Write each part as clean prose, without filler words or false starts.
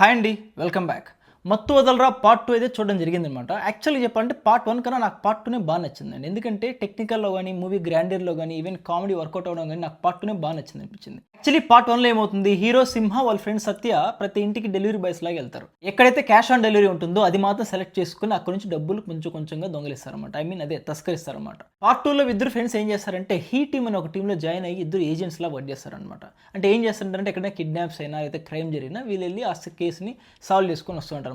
Hi అండి, welcome back. మత్తు వదలరా part 2 అయితే చూడడం జరిగిందనమాట. యాక్చువల్‌గా చెప్పాలంటే పార్ట్ 1 కన్నా నాకు పార్ట్ 2నే బా నచ్చిందండి. ఎందుకంటే టెక్నికల్‌లో గాని, మూవీ గ్రాండియర్‌లో గాని, ఈవెన్ కామెడీ వర్కౌట్ అవ్వడం గాని నాకు పార్ట్ 2నే బా నచ్చిందనిపించింది. యాక్చువల్లీ పార్ట్ 1లో ఏమవుతుంది, హీరో సింహ వాళ్ళ ఫ్రెండ్ సత్య ప్రతి ఇంటికి డెలివరీ బాయ్స్ లాగా వెళ్తారు. ఎక్కడైతే క్యాష్ ఆన్ డెలివరీ ఉంటుందో అది మాత్రం సెలెక్ట్ చేసుకొని అక్కడి నుంచి డబ్బులు కొంచెం కొంచెంగా దొంగిలిస్తారనమాట. అదే తస్కరిస్తారనమాట. పార్ట్ 2లో ఇద్దరు ఫ్రెండ్స్ ఏం చేస్తారంటే హీ టీమ్ అని ఒక టీంలో జాయిన్ అయ్యి ఇద్దరు ఏజెంట్స్‌లా వర్క్ చేస్తారనమాట. అంటే ఏం చేస్తుంటారంటే ఎక్కడైనా కిడ్నాప్స్ అయినా లేదా క్రైమ్ జరిగినా వీళ్ళు వెళ్ళి ఆ కేసుని సాల్వ్ చేసుకొని వస్తూ ఉంటారనమాట.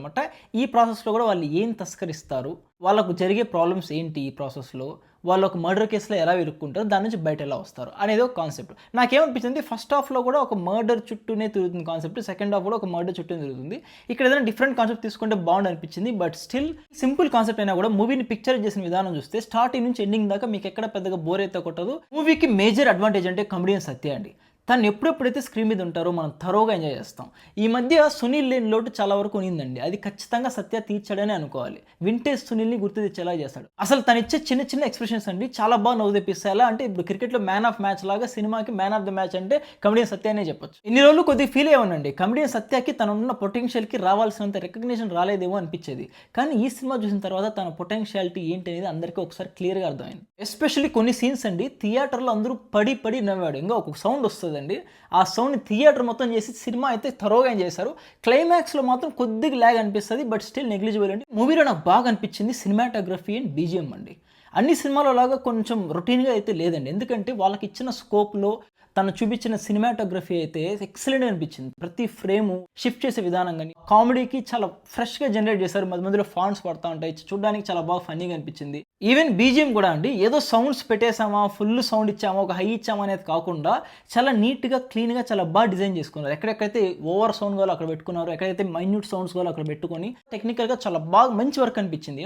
ఈ ప్రాసెస్‌లో కూడా వాళ్ళు ఏం తస్కరిస్తారు, వాళ్ళకు జరిగే ప్రాబ్లమ్స్ ఏంటి ఈ ప్రాసెస్‌లో, వాళ్ళు ఒక మర్డర్ కేసులో ఎలా ఇరుక్కుంటారు, దాని నుంచి బయట ఎలా వస్తారు అనేది ఒక కాన్సెప్ట్. నాకేమనిపించింది, ఫస్ట్ హాఫ్‌లో కూడా ఒక మర్డర్ చుట్టూనే తిరుగుతుంది కాన్సెప్ట్, సెకండ్ హాఫ్ కూడా ఒక మర్డర్ చుట్టూనే తిరుగుతుంది. ఇక్కడ ఏదైనా డిఫరెంట్ కాన్సెప్ట్ తీసుకుంటే బాగుండు అనిపించింది. బట్ స్టిల్ సింపుల్ కాన్సెప్ట్ అయినా కూడా మూవీని పిక్చర్ చేసిన విధానం చూస్తే స్టార్టింగ్ నుంచి ఎండింగ్ దాకా మీకు ఎక్కడ పెద్దగా బోర్ అయితే కొట్టదు. మూవీకి మేజర్ అడ్వాంటేజ్ అంటే కమెడియన్ సత్య అండి. తను ఎప్పుడెప్పుడైతే స్క్రీన్ మీద ఉంటారో మనం థరోగా ఎంజాయ్ చేస్తాం. ఈ మధ్య సునీల్ లేని లోటు చాలా వరకు ఉన్నిందండి. అది ఖచ్చితంగా సత్య తీర్చాడని అనుకోవాలి. వింటేజ్ సునీల్ని గుర్తు తెచ్చేలా చేస్తాడు. అసలు తను ఇచ్చే చిన్న చిన్న ఎక్స్ప్రెషన్స్ అండి చాలా బాగా నవ్వు తెప్పిస్తాయి. ఎలా అంటే ఇప్పుడు క్రికెట్లో మ్యాన్ ఆఫ్ మ్యాచ్ లాగా సినిమాకి మ్యాన్ ఆఫ్ ద మ్యాచ్ అంటే కమెడియన్ సత్య అనే చెప్పొచ్చు. ఇన్ని రోజులు కొద్దిగా ఫీల్ అయ్యానండి, కమెడియన్ సత్యకి తనున్న పొటెన్షియల్కి రావాల్సినంత రికగ్నిషన్ రాలేదేమో అనిపించేది. కానీ ఈ సినిమా చూసిన తర్వాత తన పొటెన్షియాలిటీ ఏంటి అనేది అందరికీ ఒకసారి క్లియర్గా అర్థమైంది. ఎస్పెషల్లీ కొన్ని సీన్స్ అండి థియేటర్లో అందరూ పడి పడి నవ్వాడు. ఇంకా ఒక సౌండ్ వస్తుంది అండి, ఆ సౌండ్ని థియేటర్ మొత్తం చేసి సినిమా అయితే థరోగా చేశారు. క్లైమాక్స్లో మాత్రం కొద్దిగా ల్యాగ్ అనిపిస్తుంది, బట్ స్టిల్ నెగ్లిజిబుల్ అండి. మూవీలో నాకు బాగా అనిపించింది సినిమాటోగ్రఫీ అండ్ బీజిఎం అండి. అన్ని సినిమాలో లాగా కొంచెం రొటీన్గా అయితే లేదండి, ఎందుకంటే వాళ్ళకి ఇచ్చిన స్కోప్లో తను చూపించిన సినిమాటోగ్రఫీ అయితే ఎక్సలెంట్ అనిపించింది. ప్రతి ఫ్రేము షిఫ్ట్ చేసే విధానం కానీ కామెడీకి చాలా ఫ్రెష్గా జనరేట్ చేశారు. మధ్య మధ్యలో ఫాంట్స్ పడతా ఉంటాయి, చూడడానికి చాలా బాగా ఫన్నీగా అనిపించింది. ఈవెన్ బీజిఎం కూడా అండి, ఏదో సౌండ్స్ పెట్టేసామా, ఫుల్ సౌండ్ ఇచ్చామా, ఒక హై ఇచ్చామా అనేది కాకుండా చాలా నీట్గా క్లీన్గా చాలా బాగా డిజైన్ చేసుకున్నారు. ఎక్కడెక్కడైతే ఓవర్ సౌండ్ కావాలో అక్కడ పెట్టుకున్నారు, ఎక్కడైతే మైన్యూట్ సౌండ్స్ కావాలో అక్కడ పెట్టుకొని టెక్నికల్గా చాలా బాగా మంచి వర్క్ అనిపించింది.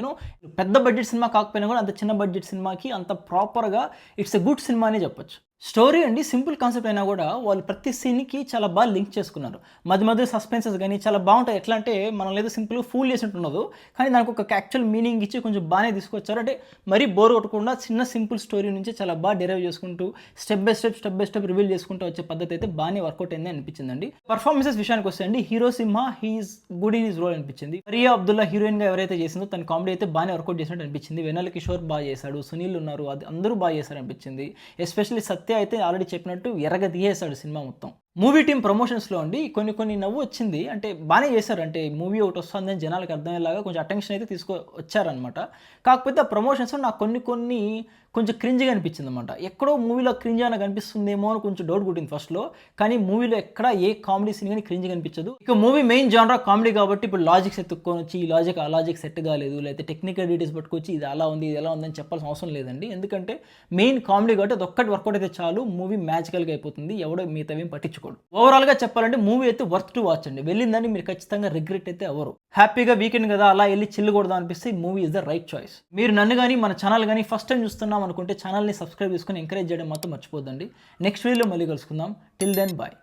పెద్ద బడ్జెట్ సినిమా కాకపోయినా కూడా అంత చిన్న బడ్జెట్ సినిమాకి అంత ప్రాపర్గా ఇట్స్ ఎ గుడ్ సినిమా అనే చెప్పొచ్చు. స్టోరీ అండి సింపుల్ కాన్సెప్ట్ అయినా కూడా వాళ్ళు ప్రతి సీన్కి చాలా బాగా లింక్ చేసుకున్నారు. మధ్య మధ్య సస్పెన్సెస్ కానీ చాలా బాగుంటాయి. ఎట్లా అంటే మనం ఏదో సింపుల్గా ఫూల్ చేసినట్టు ఉండదు, కానీ దానికి ఒక యాక్చువల్ మీనింగ్ ఇచ్చి కొంచెం బాగానే తీసుకొచ్చారు. అంటే మరీ బోర్ కొట్టకుండా చిన్న సింపుల్ స్టోరీ నుంచి చాలా బాగా డెరైవ్ చేసుకుంటూ స్టెప్ బై స్టెప్ రివీల్ చేసుకుంటూ వచ్చే పద్ధతి అయితే బాగానే వర్కౌట్ అయింది అనిపించిందండి. పర్ఫార్మెన్సెస్ విషయానికి వస్తే అండి, hero Simha he's good in his role అనిపించింది. రియా అబ్దుల్లా హీరోయిన్గా ఎవరైతే చేసిందో తన కామెడీ అయితే బాగానే వర్కౌట్ చేసినట్టు అనిపించింది. వెన్నెల కిషోర్ బాగా చేశాడు, సునీల్ ఉన్నారు, అది అందరూ బాగా చేశారు అనిపించింది. ఎస్పెషల్లీ సత్య అయితే ఆల్రెడీ చెప్పినట్టు ఎర్రగా తీయేశాడు సినిమా మొత్తం. మూవీ టీం ప్రమోషన్స్లో అండి కొన్ని నవ్వు వచ్చింది. అంటే బాగానే చేశారు, అంటే మూవీ ఒకటి వస్తుందని జనాలకు అర్థమయ్యేలాగా కొంచెం అటెన్షన్ అయితే వచ్చారనమాట. కాకపోతే ఆ ప్రమోషన్స్లో నాకు కొన్ని కొంచెం క్రింజ్గా అనిపించింది అనమాట. ఎక్కడో మూవీలో క్రింజ్ అని కనిపిస్తుందేమో అని కొంచెం డౌట్ పుట్టింది ఫస్ట్లో, కానీ మూవీలో ఎక్కడ ఏ కామెడీ సీన్ కానీ క్రింజ్ కనిపించదు. ఇక మూవీ మెయిన్ జానరా కామెడీ కాబట్టి ఇప్పుడు లాజిక్స్ ఎత్తుక్కొని వచ్చి ఈ లాజిక్ ఆ లాజిక్ సెట్ కాలేదు, లేకపోతే టెక్నికల్ డీటెయిల్స్ పట్టుకొచ్చి ఇది అలా ఉంది ఇది ఎలా ఉందని చెప్పాల్సిన అవసరం లేదండి. ఎందుకంటే మెయిన్ కామెడీ కాబట్టి అది ఒక్కటి వర్కౌట్ అయితే చాలు, మూవీ మ్యాజికల్గా అయిపోతుంది, ఎవడో మిగతావేం పట్టించుకోడు. ఓవరాల్గా చెప్పాలంటే మూవీ అయితే వర్త్ టు వాచ్ అండి. వెళ్ళిందని మీరు ఖచ్చితంగా రిగ్రెట్ అయితే అవ్వరు. హ్యాపీగా వీకెండ్ కదా అలా వెళ్ళి చిల్లు కొడదాం అనిపిస్తే ఈ movie is the right choice. మీరు నన్ను కానీ మన ఛానల్ కానీ ఫస్ట్ టైం చూస్తున్నాం అనుకుంటే ఛానల్ని సబ్స్క్రైబ్ చేసుకొని ఎంకరేజ్ చేయడం మాత్రం మర్చిపోద్దండి. నెక్స్ట్ వీడియోలో మళ్ళీ కలుసుకుందాం. Till then bye.